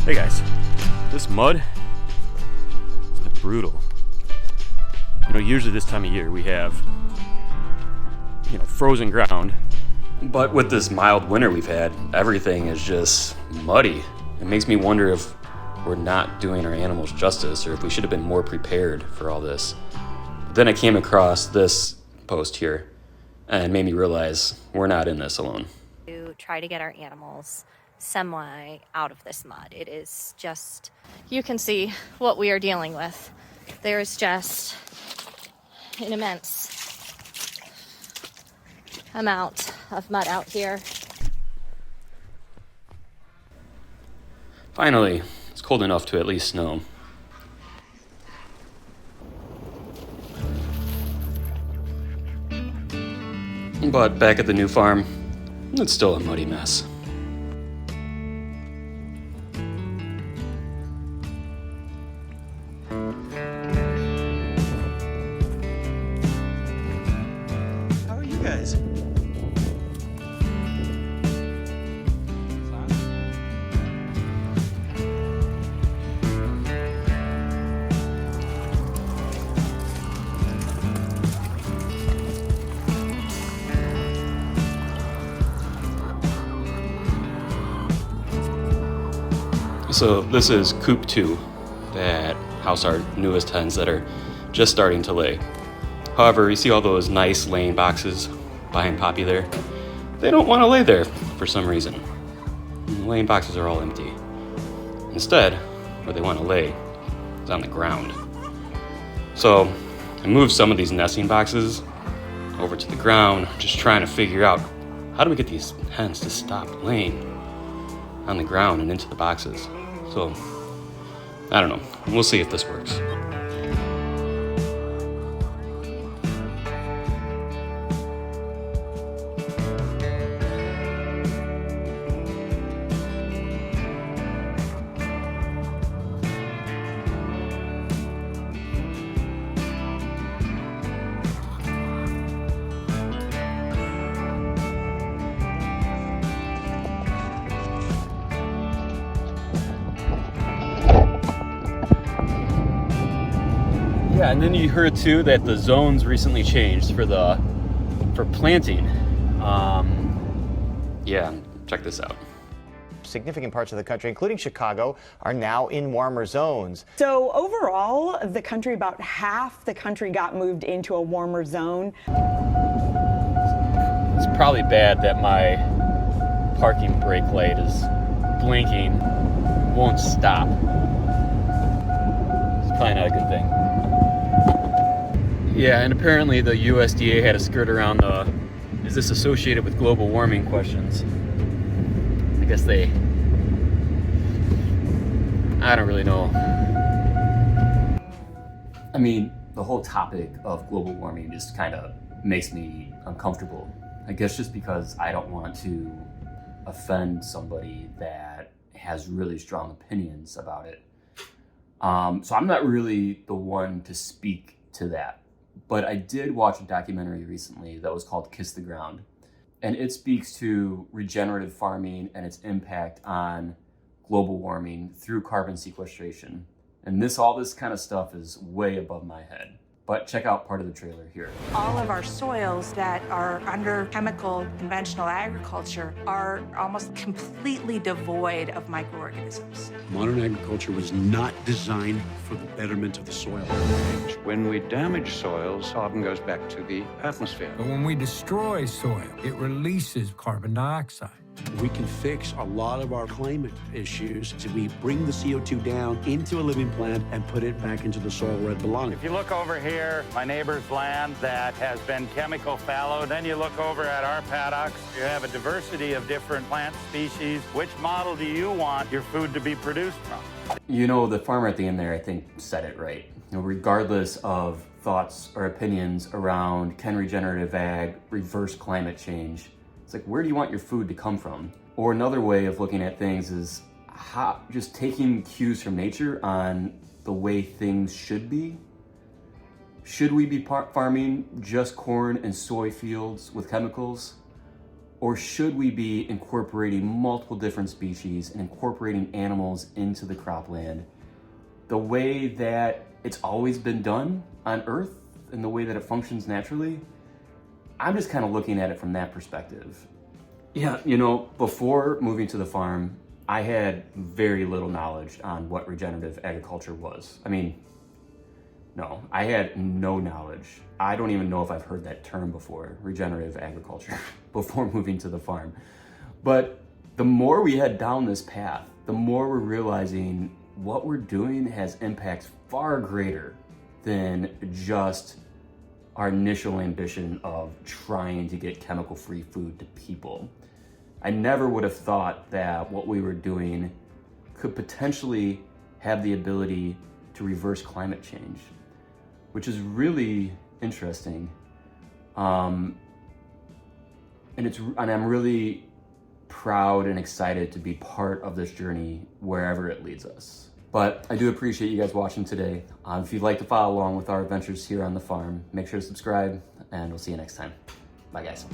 Hey guys, this mud has been brutal. You know, usually this time of year we have, frozen ground. But with this mild winter we've had, everything is just muddy. It makes me wonder if we're not doing our animals justice or if we should have been more prepared for all this. But then I came across this post here and made me realize we're not in this alone. To try to get our animals semi out of this mud. It is just, you can see what we are dealing with. There is just an immense amount of mud out here. Finally, it's cold enough to at least snow. But back at the new farm, it's still a muddy mess. How are you guys? So this is Coop 2 that house our newest hens that are just starting to lay. However, you see all those nice laying boxes behind Poppy there? They don't want to lay there for some reason. The laying boxes are all empty. Instead, where they want to lay is on the ground. So I moved some of these nesting boxes over to the ground, just trying to figure out how do we get these hens to stop laying on the ground and into the boxes. So, I don't know. We'll see if this works. Yeah, and then you heard too that the zones recently changed for planting. Yeah, check this out. Significant parts of the country, including Chicago, are now in warmer zones. So overall, the country, about half the country got moved into a warmer zone. It's probably bad that my parking brake light is blinking, won't stop. It's probably not a good thing. Yeah, and apparently the USDA had to skirt around the, is this associated with global warming questions? I guess I don't really know. I mean, the whole topic of global warming just kind of makes me uncomfortable. I guess just because I don't want to offend somebody that has really strong opinions about it. So I'm not really the one to speak to that. But I did watch a documentary recently that was called Kiss the Ground. And it speaks to regenerative farming and its impact on global warming through carbon sequestration. And all this kind of stuff is way above my head. But check out part of the trailer here. All of our soils that are under chemical conventional agriculture are almost completely devoid of microorganisms. Modern agriculture was not designed for the betterment of the soil. When we damage soils, often goes back to the atmosphere. But when we destroy soil, it releases carbon dioxide. We can fix a lot of our climate issues if we bring the CO2 down into a living plant and put it back into the soil where it belongs. If you look over here, my neighbor's land that has been chemical fallow, then you look over at our paddocks, you have a diversity of different plant species. Which model do you want your food to be produced from? You know, the farmer at the end there, I think, said it right. Regardless of thoughts or opinions around can regenerative ag reverse climate change, it's like, where do you want your food to come from? Or another way of looking at things is just taking cues from nature on the way things should be. Should we be farming just corn and soy fields with chemicals? Or should we be incorporating multiple different species and incorporating animals into the cropland the way that it's always been done on Earth and the way that it functions naturally? I'm just kind of looking at it from that perspective. Yeah, you know, before moving to the farm, I had very little knowledge on what regenerative agriculture was. I mean, no, I had no knowledge. I don't even know if I've heard that term before, regenerative agriculture, before moving to the farm. But the more we head down this path, the more we're realizing what we're doing has impacts far greater than just our initial ambition of trying to get chemical-free food to people. I never would have thought that what we were doing could potentially have the ability to reverse climate change, which is really interesting. And I'm really proud and excited to be part of this journey wherever it leads us. But I do appreciate you guys watching today. If you'd like to follow along with our adventures here on the farm, make sure to subscribe, and we'll see you next time. Bye, guys.